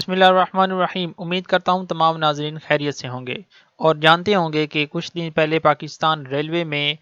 بسم اللہ الرحمن الرحیم۔ امید کرتا ہوں تمام ناظرین خیریت سے ہوں گے اور جانتے ہوں گے کہ کچھ دن پہلے پاکستان ریلوے میں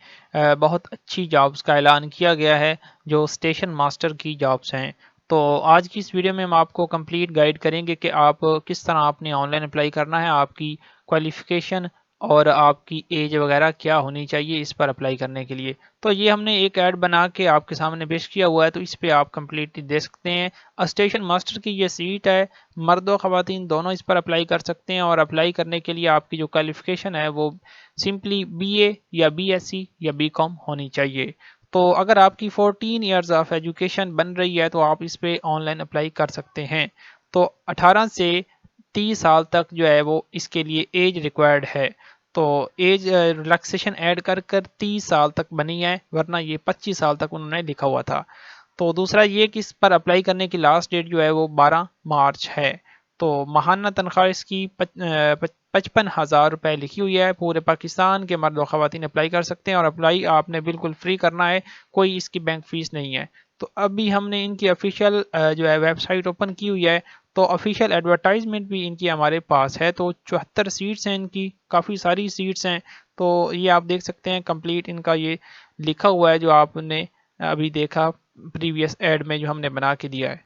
بہت اچھی جابز کا اعلان کیا گیا ہے جو اسٹیشن ماسٹر کی جابز ہیں۔ تو آج کی اس ویڈیو میں ہم آپ کو کمپلیٹ گائیڈ کریں گے کہ آپ کس طرح آپ نے آن لائن اپلائی کرنا ہے، آپ کی کوالیفیکیشن اور آپ کی ایج وغیرہ کیا ہونی چاہیے اس پر اپلائی کرنے کے لیے۔ تو یہ ہم نے ایک ایڈ بنا کے آپ کے سامنے پیش کیا ہوا ہے، تو اس پہ آپ کمپلیٹلی دیکھ سکتے ہیں۔ اسٹیشن ماسٹر کی یہ سیٹ ہے، مرد و خواتین دونوں اس پر اپلائی کر سکتے ہیں، اور اپلائی کرنے کے لیے آپ کی جو کوالیفیکیشن ہے وہ سمپلی بی اے یا بی ایس سی یا بی کام ہونی چاہیے۔ تو اگر آپ کی 14 ایئرز آف ایجوکیشن بن رہی ہے تو آپ اس پہ آن لائن اپلائی کر سکتے ہیں۔ تو 18 سے 30 سال تک جو ہے وہ اس کے لیے ایج ریکوائرڈ ہے۔ تو ایج ریلیکسیشن ایڈ کر 30 سال تک بنی ہے، ورنہ یہ 25 سال تک انہوں نے لکھا ہوا تھا۔ تو دوسرا یہ کہ اس پر اپلائی کرنے کی لاسٹ ڈیٹ جو ہے وہ 12 مارچ ہے۔ تو ماہانہ تنخواہ اس کی 55,000 روپے لکھی ہوئی ہے۔ پورے پاکستان کے مرد و خواتین اپلائی کر سکتے ہیں، اور اپلائی آپ نے بالکل فری کرنا ہے، کوئی اس کی بینک فیس نہیں ہے۔ تو ابھی ہم نے ان کی آفیشیل جو ہے ویب سائٹ اوپن کی ہوئی ہے، تو آفیشیل ایڈورٹائزمنٹ بھی ان کی ہمارے پاس ہے۔ تو 74 سیٹس ہیں ان کی، کافی ساری سیٹس ہیں۔ تو یہ آپ دیکھ سکتے ہیں کمپلیٹ ان کا یہ لکھا ہوا ہے جو آپ نے ابھی دیکھا پریویس ایڈ میں جو ہم نے بنا کے دیا ہے۔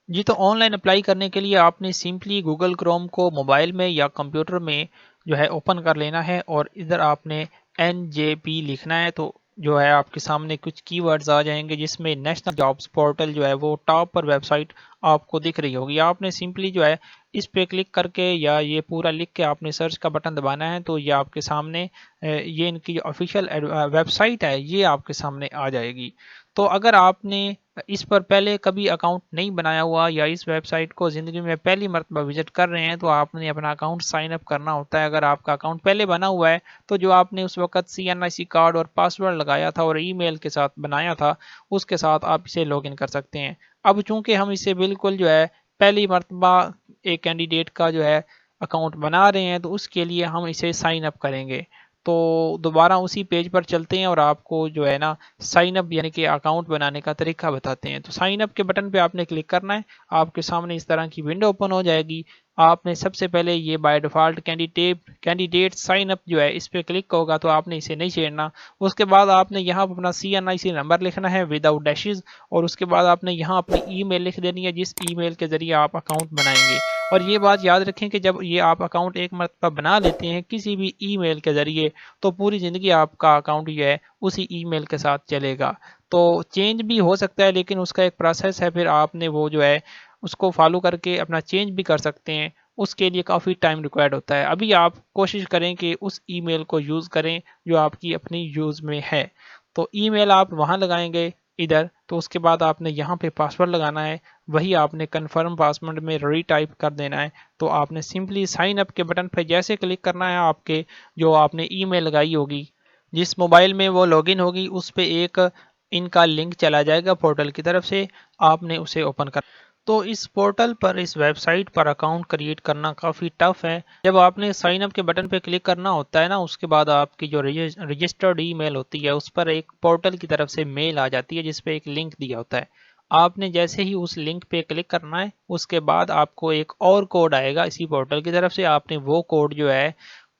جی، تو آن لائن اپلائی کرنے کے لیے آپ نے سمپلی گوگل کروم کو موبائل میں یا کمپیوٹر میں جو ہے اوپن کر لینا ہے، اور ادھر آپ نے NJP لکھنا ہے۔ تو جو ہے آپ کے سامنے کچھ کی ورڈز آ جائیں گے، جس میں نیشنل جابز پورٹل جو ہے وہ ٹاپ پر ویب سائٹ آپ کو دکھ رہی ہوگی۔ آپ نے سمپلی جو ہے اس پہ کلک کر کے یا یہ پورا لکھ کے آپ نے سرچ کا بٹن دبانا ہے، تو یہ آپ کے سامنے یہ ان کی جو آفیشیل ویب سائٹ ہے یہ آپ کے سامنے آ جائے گی۔ تو اگر آپ نے اس پر پہلے کبھی اکاؤنٹ نہیں بنایا ہوا یا اس ویب سائٹ کو زندگی میں پہلی مرتبہ وزٹ کر رہے ہیں، تو آپ نے اپنا اکاؤنٹ سائن اپ کرنا ہوتا ہے۔ اگر آپ کا اکاؤنٹ پہلے بنا ہوا ہے تو جو آپ نے اس وقت CNIC کارڈ اور پاسورڈ لگایا تھا اور ای میل کے ساتھ بنایا تھا، اس کے ساتھ آپ اسے لاگ ان کر سکتے ہیں۔ اب چونکہ ہم اسے بالکل جو ہے پہلی مرتبہ ایک کینڈیڈیٹ کا جو ہے اکاؤنٹ بنا رہے ہیں، تو اس کے لیے ہم اسے سائن اپ کریں گے۔ تو دوبارہ اسی پیج پر چلتے ہیں اور آپ کو جو ہے نا سائن اپ یعنی کہ اکاؤنٹ بنانے کا طریقہ بتاتے ہیں۔ تو سائن اپ کے بٹن پہ آپ نے کلک کرنا ہے، آپ کے سامنے اس طرح کی ونڈو اوپن ہو جائے گی۔ آپ نے سب سے پہلے یہ by default candidate sign up جو ہے اس پہ کلک ہوگا، تو آپ نے اسے نہیں چھیڑنا۔ اس کے بعد آپ نے یہاں اپنا CNIC نمبر لکھنا ہے وداؤٹ ڈیشز، اور اس کے بعد آپ نے یہاں اپنی ای میل لکھ دینی ہے جس ای میل کے ذریعے آپ اکاؤنٹ بنائیں گے۔ اور یہ بات یاد رکھیں کہ جب یہ آپ اکاؤنٹ ایک مرتبہ بنا لیتے ہیں کسی بھی ای میل کے ذریعے، تو پوری زندگی آپ کا اکاؤنٹ جو ہے اسی ای میل کے ساتھ چلے گا۔ تو چینج بھی ہو سکتا ہے، لیکن اس کا ایک پروسیس ہے، پھر آپ نے وہ جو ہے اس کو فالو کر کے اپنا چینج بھی کر سکتے ہیں۔ اس کے لیے کافی ٹائم ریکوائرڈ ہوتا ہے۔ ابھی آپ کوشش کریں کہ اس ای میل کو یوز کریں جو آپ کی اپنی یوز میں ہے۔ تو ای میل آپ وہاں لگائیں گے ادھر، تو اس کے بعد آپ نے یہاں پہ پاسورڈ لگانا ہے، وہی آپ نے کنفرم پاسورڈ میں ری ٹائپ کر دینا ہے۔ تو آپ نے سمپلی سائن اپ کے بٹن پہ جیسے کلک کرنا ہے، آپ کے جو آپ نے ای میل لگائی ہوگی جس موبائل میں وہ لاگ ان ہوگی، اس پہ ایک ان کا لنک چلا جائے گا پورٹل کی طرف سے، آپ نے اسے اوپن کر۔ تو اس پورٹل پر اس ویب سائٹ پر اکاؤنٹ کریٹ کرنا کافی ٹف ہے۔ جب آپ نے سائن اپ کے بٹن پہ کلک کرنا ہوتا ہے نا، اس کے بعد آپ کی جو رجسٹرڈ ای میل ہوتی ہے اس پر ایک پورٹل کی طرف سے میل آ جاتی ہے جس پہ ایک لنک دیا ہوتا ہے۔ آپ نے جیسے ہی اس لنک پہ کلک کرنا ہے، اس کے بعد آپ کو ایک اور کوڈ آئے گا اسی پورٹل کی طرف سے، آپ نے وہ کوڈ جو ہے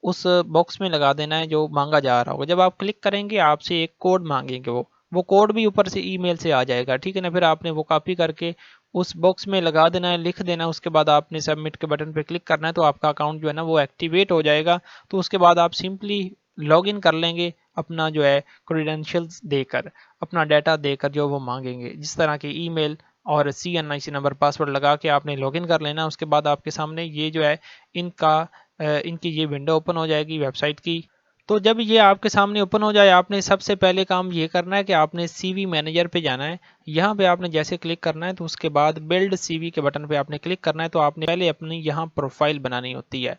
اس باکس میں لگا دینا ہے جو مانگا جا رہا ہوگا۔ جب آپ کلک کریں گے آپ سے ایک کوڈ مانگیں گے، وہ کوڈ بھی اوپر سے ای میل سے آ جائے گا، ٹھیک ہے نا۔ پھر آپ نے وہ کاپی کر کے اس باکس میں لگا دینا ہے، لکھ دینا ہے۔ اس کے بعد آپ نے سبمٹ کے بٹن پہ کلک کرنا ہے، تو آپ کا اکاؤنٹ جو ہے نا وہ ایکٹیویٹ ہو جائے گا۔ تو اس کے بعد آپ سمپلی لاگ ان کر لیں گے اپنا جو ہے کریڈینشیلز دے کر، اپنا ڈیٹا دے کر جو وہ مانگیں گے، جس طرح کے ای میل اور CNIC نمبر پاسورڈ لگا کے آپ نے لاگ ان کر لینا۔ اس کے بعد آپ کے سامنے یہ جو ہے ان کی یہ ونڈو اوپن ہو جائے گی ویب سائٹ کی۔ تو جب یہ آپ کے سامنے اوپن ہو جائے، آپ نے سب سے پہلے کام یہ کرنا ہے کہ آپ نے CV مینیجر پہ جانا ہے۔ یہاں پہ آپ نے جیسے کلک کرنا ہے، تو اس کے بعد بلڈ CV کے بٹن پہ آپ نے کلک کرنا ہے۔ تو آپ نے پہلے اپنی یہاں پروفائل بنانی ہوتی ہے۔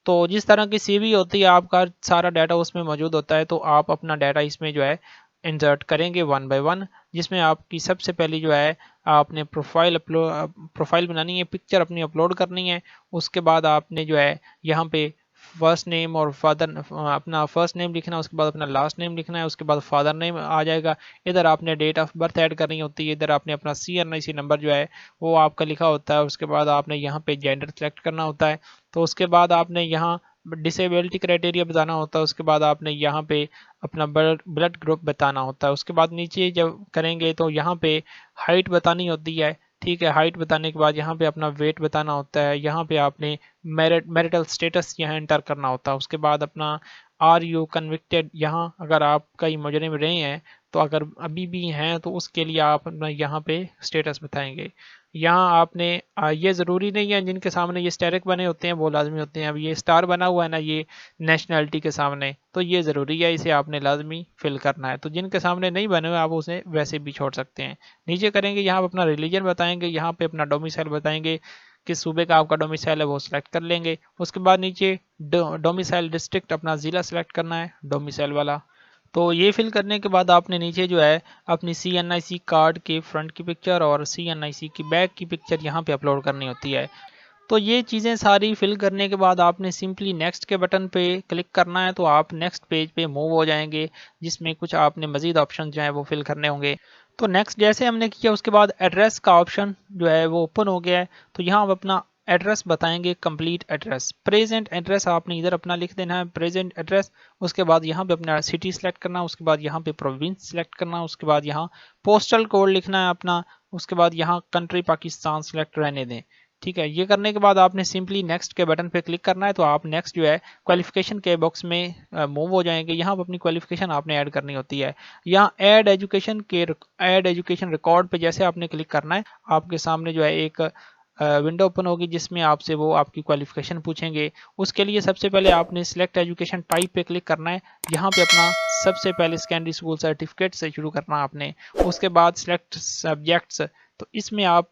تو جس طرح کی CV ہوتی ہے آپ کا سارا ڈیٹا اس میں موجود ہوتا ہے، تو آپ اپنا ڈیٹا اس میں جو ہے انسرٹ کریں گے 1 بائی 1، جس میں آپ کی سب سے پہلی جو ہے آپ نے پروفائل بنانی ہے، پکچر اپنی اپلوڈ کرنی ہے۔ اس کے بعد آپ نے جو ہے یہاں پہ فرسٹ نیم اور فادر، اپنا فرسٹ نیم لکھنا ہے، اس کے بعد اپنا لاسٹ نیم لکھنا ہے، اس کے بعد فادر نیم آ جائے گا. ادھر آپ نے ڈیٹ آف برتھ ایڈ کرنی ہوتی ہے، ادھر آپ نے اپنا CNIC نمبر جو ہے وہ آپ کا لکھا ہوتا ہے. اس کے بعد آپ نے یہاں پہ جینڈر سلیکٹ کرنا ہوتا ہے. تو اس کے بعد آپ نے یہاں ڈسیبلٹی کرائٹیریا بتانا ہوتا ہے. اس کے بعد آپ نے یہاں پہ اپنا بلڈ گروپ بتانا ہوتا ہے. اس کے بعد نیچے جب کریں گے تو یہاں پہ ہائٹ بتانی ہوتی ہے. ٹھیک ہے، ہائٹ بتانے کے بعد یہاں پہ اپنا ویٹ بتانا ہوتا ہے. یہاں پہ آپ نے میرٹل سٹیٹس یہاں انٹر کرنا ہوتا ہے. اس کے بعد اپنا آر یو کنوکٹیڈ، یہاں اگر آپ کئی مجرم رہے ہیں تو اگر ابھی بھی ہیں تو اس کے لیے آپ اپنا یہاں پہ سٹیٹس بتائیں گے. یہاں آپ نے یہ ضروری نہیں ہے جن کے سامنے یہ اسٹیرک بنے ہوتے ہیں وہ لازمی ہوتے ہیں. اب یہ اسٹار بنا ہوا ہے نا یہ نیشنلٹی کے سامنے، تو یہ ضروری ہے، اسے آپ نے لازمی فل کرنا ہے. تو جن کے سامنے نہیں بنے ہوئے آپ اسے ویسے بھی چھوڑ سکتے ہیں. نیچے کریں گے یہاں پہ اپنا ریلیجن بتائیں گے، یہاں پہ اپنا ڈومیسائل بتائیں گے، کس صوبے کا آپ کا ڈومیسائل ہے وہ سلیکٹ کر لیں گے. اس کے بعد نیچے ڈومیسائل ڈسٹرکٹ اپنا ضلع سلیکٹ کرنا ہے ڈومیسائل والا. تو یہ فل کرنے کے بعد آپ نے نیچے جو ہے اپنی CNIC کارڈ کے فرنٹ کی پکچر اور CNIC کی بیک کی پکچر یہاں پہ اپلوڈ کرنی ہوتی ہے. تو یہ چیزیں ساری فل کرنے کے بعد آپ نے سمپلی نیکسٹ کے بٹن پہ کلک کرنا ہے. تو آپ نیکسٹ پیج پہ موو ہو جائیں گے، جس میں کچھ آپ نے مزید آپشن جو ہیں وہ فل کرنے ہوں گے. تو نیکسٹ جیسے ہم نے کیا اس کے بعد ایڈریس کا آپشن جو ہے وہ اوپن ہو گیا ہے. تو یہاں آپ اپنا ایڈریس بتائیں گے، کمپلیٹ ایڈریس، پریزنٹ ایڈریس آپ نے ادھر اپنا لکھ دینا ہے پریزنٹ ایڈریس. اس کے بعد یہاں پہ اپنا سٹی سلیکٹ کرنا، اس کے بعد یہاں پہ پروونس سلیکٹ کرنا، اس کے بعد یہاں پوسٹل کوڈ لکھنا ہے اپنا، اس کے بعد یہاں کنٹری پاکستان سلیکٹ رہنے دیں. ٹھیک ہے، یہ کرنے کے بعد آپ نے سمپلی نیکسٹ کے بٹن پہ کلک کرنا ہے. تو آپ نیکسٹ جو ہے کوالیفیکیشن کے باکس میں موو ہو جائیں گے. یہاں پہ اپنی کوالیفیکیشن آپ نے ایڈ کرنی ہوتی ہے. یہاں ایڈ ایجوکیشن ریکارڈ پہ جیسے آپ نے کلک کرنا ہے، آپ کے سامنے جو ہے ایک ونڈو اوپن ہوگی جس میں آپ سے وہ آپ کی کوالیفیکیشن پوچھیں گے. اس کے لیے سب سے پہلے آپ نے سلیکٹ ایجوکیشن ٹائپ پہ کلک کرنا ہے. یہاں پہ اپنا سب سے پہلے سیکنڈری اسکول سرٹیفکیٹ سے شروع کرنا آپ نے. اس کے بعد سلیکٹ سبجیکٹس، تو اس میں آپ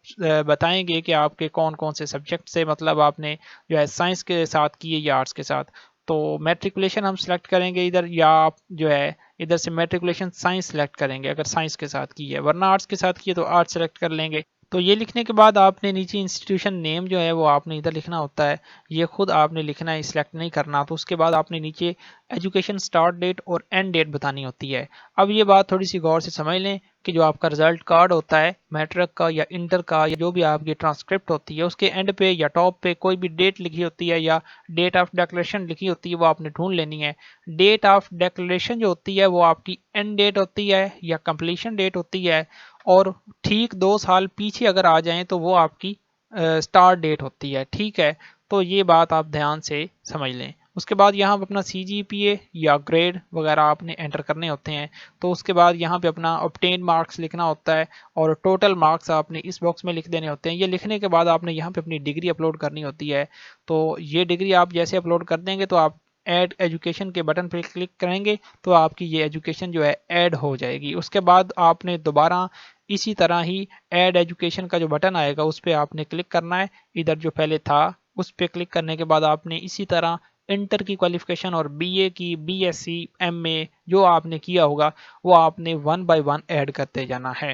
بتائیں گے کہ آپ کے کون کون سے سبجیکٹ سے، مطلب آپ نے جو ہے سائنس کے ساتھ کی ہے یا آرٹس کے ساتھ. تو میٹریکولیشن ہم سلیکٹ کریں گے ادھر، یا آپ جو ہے ادھر سے میٹریکولیشن سائنس سلیکٹ کریں گے اگر سائنس کے ساتھ کی ہے، ورنہ آرٹس کے ساتھ کی ہے تو آرٹس سلیکٹ کر لیں گے. تو یہ لکھنے کے بعد آپ نے نیچے انسٹیٹیوشن نیم جو ہے وہ آپ نے ادھر لکھنا ہوتا ہے. یہ خود آپ نے لکھنا ہے، سلیکٹ نہیں کرنا. تو اس کے بعد آپ نے نیچے ایجوکیشن سٹارٹ ڈیٹ اور اینڈ ڈیٹ بتانی ہوتی ہے. اب یہ بات تھوڑی سی غور سے سمجھ لیں کہ جو آپ کا رزلٹ کارڈ ہوتا ہے میٹرک کا یا انٹر کا، یا جو بھی آپ کی ٹرانسکرپٹ ہوتی ہے، اس کے اینڈ پہ یا ٹاپ پہ کوئی بھی ڈیٹ لکھی ہوتی ہے یا ڈیٹ آف ڈیکلیریشن لکھی ہوتی ہے، وہ آپ نے ڈھونڈ لینی ہے. ڈیٹ آف ڈیکلیریشن جو ہوتی ہے وہ آپ کی اینڈ ڈیٹ ہوتی ہے یا کمپلیشن ڈیٹ ہوتی ہے، اور ٹھیک 2 سال پیچھے اگر آ جائیں تو وہ آپ کی اسٹارٹ ڈیٹ ہوتی ہے. ٹھیک ہے، تو یہ بات آپ دھیان سے سمجھ لیں. اس کے بعد یہاں پہ اپنا CGPA یا گریڈ وغیرہ آپ نے انٹر کرنے ہوتے ہیں. تو اس کے بعد یہاں پہ اپنا obtained مارکس لکھنا ہوتا ہے، اور ٹوٹل مارکس آپ نے اس باکس میں لکھ دینے ہوتے ہیں. یہ لکھنے کے بعد آپ نے یہاں پہ اپنی ڈگری اپلوڈ کرنی ہوتی ہے. تو یہ ڈگری آپ جیسے اپلوڈ کر دیں گے تو آپ ایڈ ایجوکیشن کے بٹن پہ کلک کریں گے تو آپ کی یہ ایجوکیشن جو ہے ایڈ ہو جائے گی. اس کے بعد آپ نے دوبارہ اسی طرح ہی ایڈ ایجوکیشن کا جو بٹن آئے گا اس پہ آپ نے کلک کرنا ہے. ادھر جو پہلے تھا اس پہ کلک کرنے کے بعد آپ نے اسی طرح انٹر کی کوالیفیکیشن اور BA کی BSc MA جو آپ نے کیا ہوگا وہ آپ نے 1 by 1 ایڈ کرتے جانا ہے.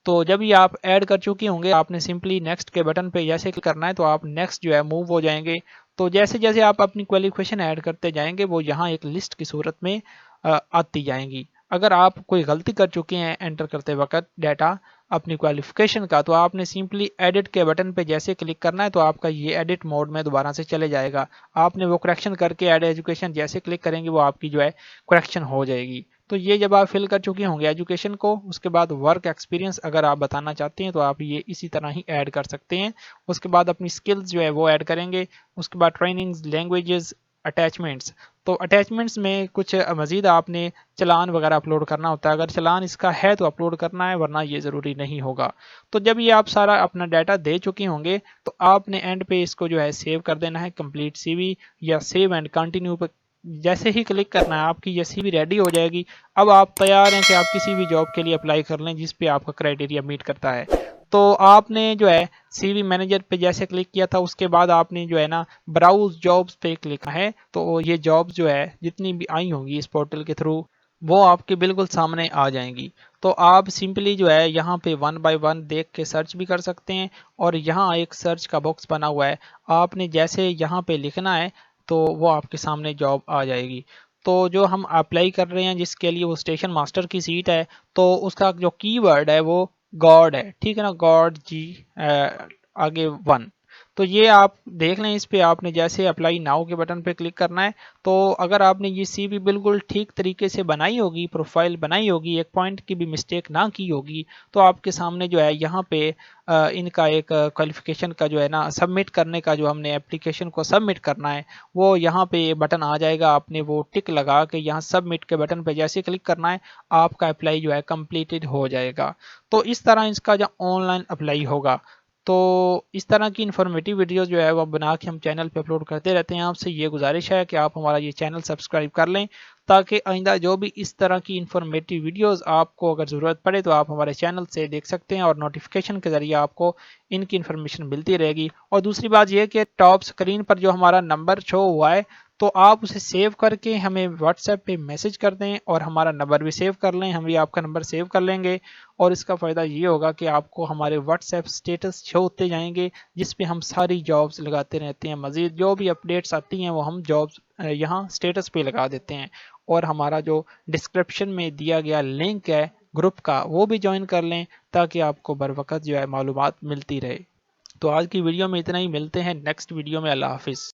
تو جب یہ آپ ایڈ کر چکے ہوں گے آپ نے سمپلی نیکسٹ کے بٹن پہ جیسے کلک کرنا ہے تو آپ نیکسٹ جو ہے موو ہو جائیں گے. تو جیسے جیسے آپ اپنی کوالیفیکیشن ایڈ کرتے جائیں گے وہ یہاں ایک لسٹ کی صورت میں آتی جائیں گی. اگر آپ کوئی غلطی کر چکے ہیں انٹر کرتے وقت ڈیٹا اپنی کوالیفیکیشن کا، تو آپ نے سمپلی ایڈٹ کے بٹن پہ جیسے کلک کرنا ہے تو آپ کا یہ ایڈٹ موڈ میں دوبارہ سے چلے جائے گا. آپ نے وہ کریکشن کر کے ایڈ ایجوکیشن جیسے کلک کریں گے وہ آپ کی جو ہے کریکشن ہو جائے گی. تو یہ جب آپ فل کر چکے ہوں گے ایجوکیشن کو، اس کے بعد ورک ایکسپیرینس اگر آپ بتانا چاہتے ہیں تو آپ یہ اسی طرح ہی ایڈ کر سکتے ہیں. اس کے بعد اپنی سکلز جو ہے وہ ایڈ کریں گے. اس کے بعد ٹریننگز، لینگویجز، اٹیچمنٹس. تو اٹیچمنٹس میں کچھ مزید آپ نے چلان وغیرہ اپلوڈ کرنا ہوتا ہے. اگر چلان اس کا ہے تو اپلوڈ کرنا ہے، ورنہ یہ ضروری نہیں ہوگا. تو جب یہ آپ سارا اپنا ڈیٹا دے چکے ہوں گے تو آپ نے اینڈ پہ اس کو جو ہے سیو کر دینا ہے کمپلیٹ CV یا سیو اینڈ کنٹینیو پہ جیسے ہی کلک کرنا ہے آپ کی یہ CV ریڈی ہو جائے گی. اب آپ تیار ہیں کہ آپ کسی بھی جاب کے لیے اپلائی کر لیں جس پہ آپ کا کرائٹیریا میٹ کرتا ہے. تو آپ نے جو ہے CV مینیجر پہ جیسے کلک کیا تھا اس کے بعد آپ نے جو ہے نا براؤز جابز پہ کلک ہے. تو یہ جابز جو ہے جتنی بھی آئی ہوں گی اس پورٹل کے تھرو وہ آپ کے بالکل سامنے آ جائیں گی. تو آپ سمپلی جو ہے یہاں پہ 1 by 1 دیکھ کے سرچ بھی کر سکتے ہیں، اور یہاں ایک سرچ کا باکس بنا ہوا ہے. آپ نے جیسے یہاں پہ لکھنا ہے تو وہ آپ کے سامنے جاب آ جائے گی۔ تو جو ہم اپلائی کر رہے ہیں جس کے لیے وہ اسٹیشن ماسٹر کی سیٹ ہے، تو اس کا جو کی ورڈ ہے وہ گاڈ ہے، ٹھیک ہے نا، گاڈ جی آگے 1۔ تو یہ آپ دیکھ لیں، اس پہ آپ نے جیسے اپلائی ناؤ کے بٹن پہ کلک کرنا ہے۔ تو اگر آپ نے یہ سی وی بالکل ٹھیک طریقے سے بنائی ہوگی، پروفائل بنائی ہوگی، ایک پوائنٹ کی بھی مسٹیک نہ کی ہوگی، تو آپ کے سامنے جو ہے یہاں پہ ان کا ایک کوالیفیکیشن کا جو ہے نا سبمٹ کرنے کا، جو ہم نے اپلیکیشن کو سبمٹ کرنا ہے، وہ یہاں پہ بٹن آ جائے گا۔ آپ نے وہ ٹک لگا کے یہاں سبمٹ کے بٹن پہ جیسے کلک کرنا ہے، آپ کا اپلائی جو ہے کمپلیٹڈ ہو جائے گا۔ تو اس طرح اس کا جو آن لائن اپلائی ہوگا۔ تو اس طرح کی انفارمیٹیو ویڈیوز جو ہے وہ بنا کے ہم چینل پہ اپلوڈ کرتے رہتے ہیں۔ آپ سے یہ گزارش ہے کہ آپ ہمارا یہ چینل سبسکرائب کر لیں، تاکہ آئندہ جو بھی اس طرح کی انفارمیٹیو ویڈیوز آپ کو اگر ضرورت پڑے تو آپ ہمارے چینل سے دیکھ سکتے ہیں، اور نوٹیفیکیشن کے ذریعے آپ کو ان کی انفارمیشن ملتی رہے گی۔ اور دوسری بات یہ کہ ٹاپ سکرین پر جو ہمارا نمبر شو ہوا ہے، تو آپ اسے سیو کر کے ہمیں واٹس ایپ پہ میسج کر دیں، اور ہمارا نمبر بھی سیو کر لیں، ہم بھی آپ کا نمبر سیو کر لیں گے۔ اور اس کا فائدہ یہ ہوگا کہ آپ کو ہمارے واٹس ایپ سٹیٹس شو ہوتے جائیں گے، جس پہ ہم ساری جابز لگاتے رہتے ہیں۔ مزید جو بھی اپڈیٹس آتی ہیں وہ ہم جابز یہاں سٹیٹس پہ لگا دیتے ہیں۔ اور ہمارا جو ڈسکرپشن میں دیا گیا لنک ہے گروپ کا، وہ بھی جوائن کر لیں، تاکہ آپ کو بر وقت جو ہے معلومات ملتی رہے۔ تو آج کی ویڈیو میں اتنا ہی، ملتے ہیں نیکسٹ ویڈیو میں۔ اللہ حافظ۔